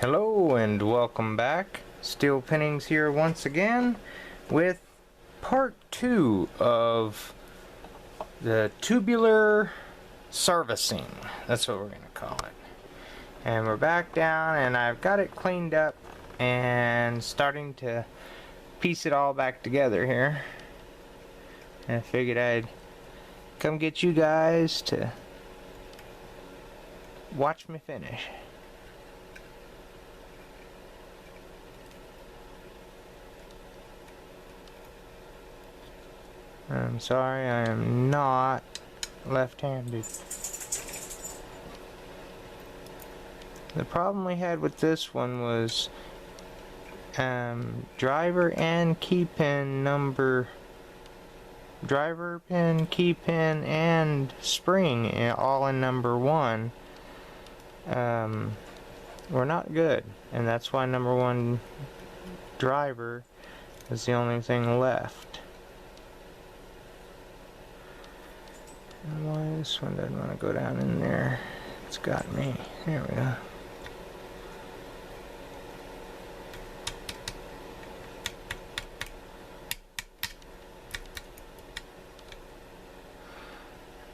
Hello and welcome back. Steel Pinnings here once again with part 2 of the tubular servicing. That's what we're going to call it. And we're back down and I've got it cleaned up and starting to piece it all back together here. And I figured I'd come get you guys to watch me finish. I'm sorry, I am not left-handed. The problem we had with this one was driver pin, key pin, and spring all in number 1 were not good, and that's why number 1 driver is the only thing left. And why this one doesn't want to go down in there? It's got me. There we go.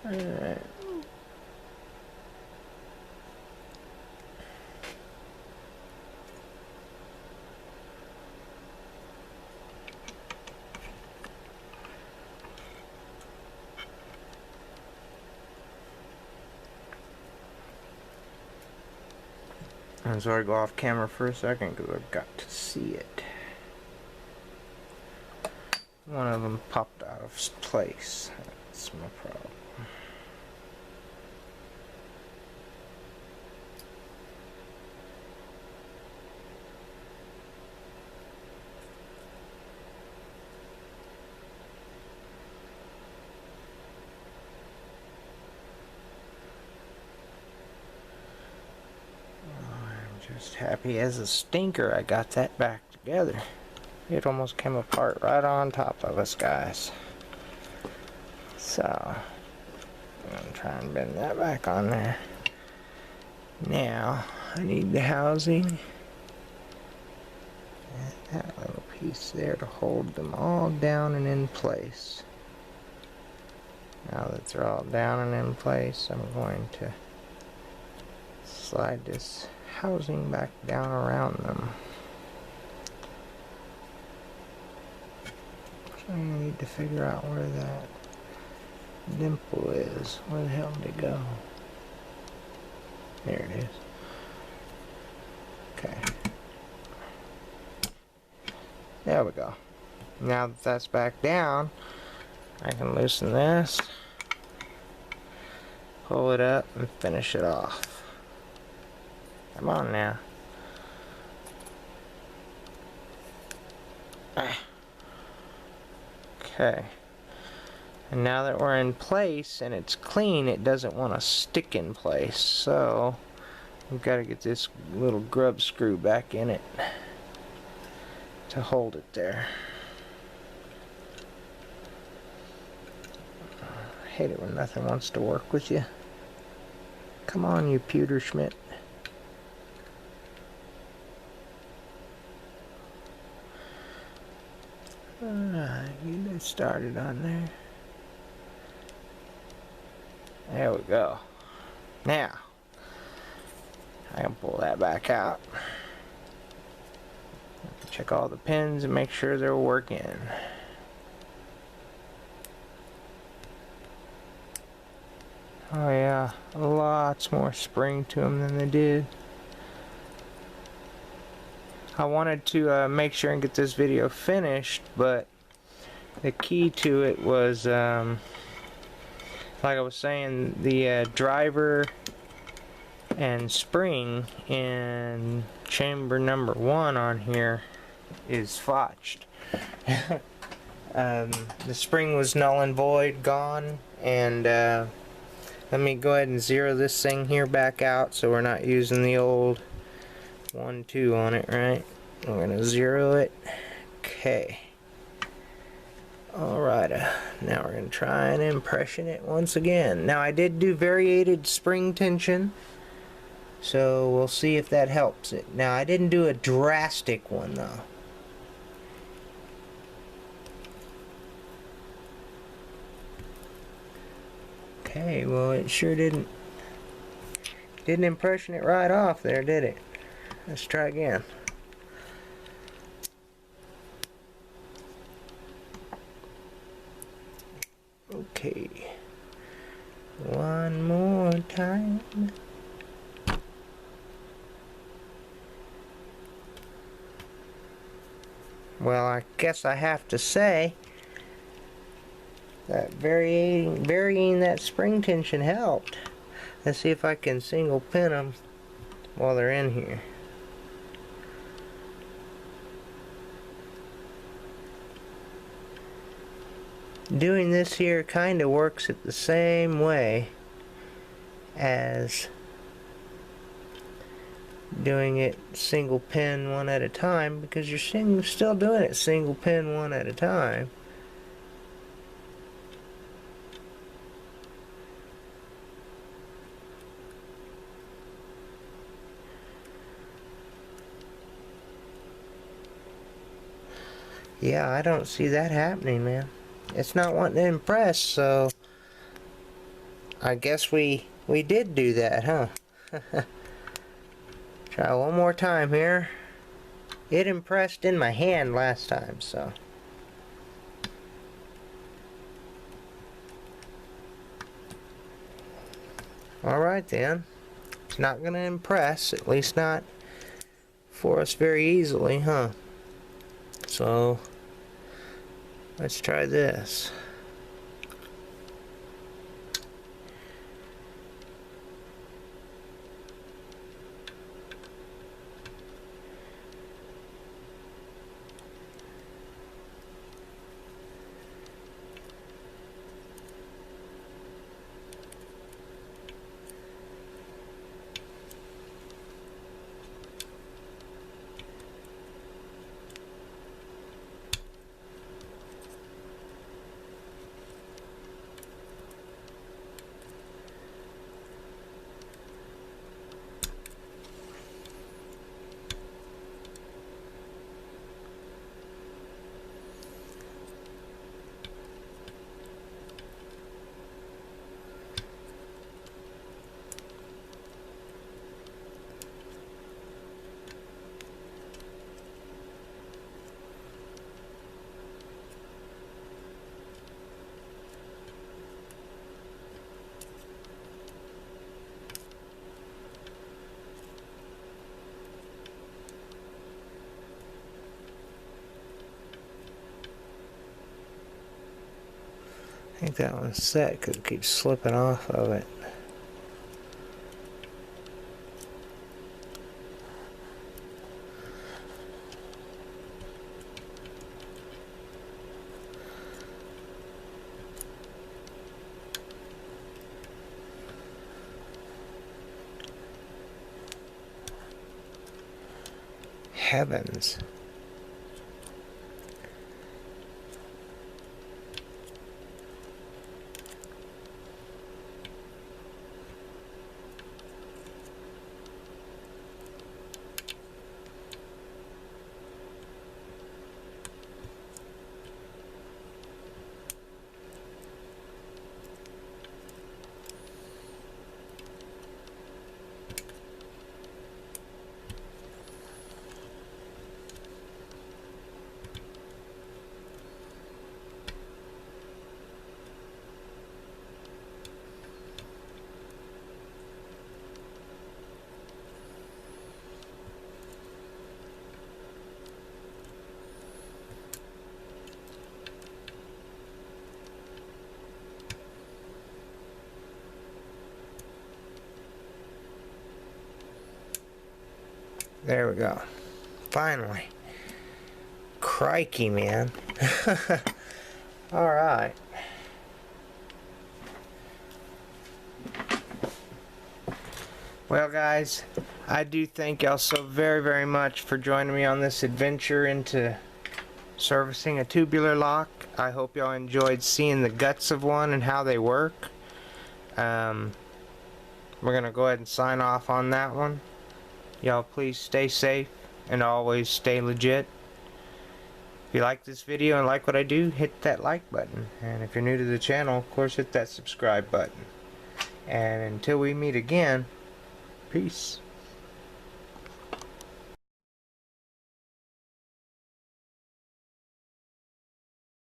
Alright. I'm sorry to go off camera for a second because I've got to see it. One of them popped out of place. That's my problem. Just happy as a stinker I got that back together. It almost came apart right on top of us, guys. So, I'm going to try and bend that back on there. Now, I need the housing. And that little piece there to hold them all down and in place. Now that they're all down and in place, I'm going to slide this housing back down around them. So I need to figure out where that dimple is. Where the hell did it go? There it is. Okay. There we go. Now that that's back down, I can loosen this, pull it up, and finish it off. Come on now. Okay. And now that we're in place and it's clean, it doesn't want to stick in place. So we've got to get this little grub screw back in it to hold it there. I hate it when nothing wants to work with you. Come on, you pewter Schmidt. Alright, get it started on there. There we go. Now, I can pull that back out. Check all the pins and make sure they're working. Oh yeah, lots more spring to them than they did. I wanted to make sure and get this video finished, but the key to it was, like I was saying, the driver and spring in chamber number 1 on here is fotched. The spring was null and void, gone, and let me go ahead and zero this thing here back out so we're not using the old 1-2 on it, right? We're going to zero it. Okay. Alright, now we're going to try and impression it once again. Now I did do variated spring tension So we'll see if that helps it. Now, I didn't do a drastic one though. Okay, well it sure didn't impression it right off there, did it? Let's try again. Okay. One more time. Well, I guess I have to say that varying that spring tension helped. Let's see if I can single pin them while they're in here. Doing this here kind of works it the same way as doing it single pin one at a time, because you're still doing it single pin one at a time. Yeah, I don't see that happening, man. It's not wanting to impress, so I guess we did do that, huh? Try one more time here. It impressed in my hand last time, so. Alright then. It's not gonna impress, at least not for us very easily, huh? So, let's try this. I think that one's set because it keeps slipping off of it. Heavens. There we go. Finally. Crikey, man. Alright. Well, guys, I do thank y'all so very, very much for joining me on this adventure into servicing a tubular lock. I hope y'all enjoyed seeing the guts of one and how they work. we're gonna go ahead and sign off on that one. Y'all please stay safe and always stay legit. If you like this video and like what I do, hit that like button. And if you're new to the channel, of course, hit that subscribe button. And until we meet again, peace.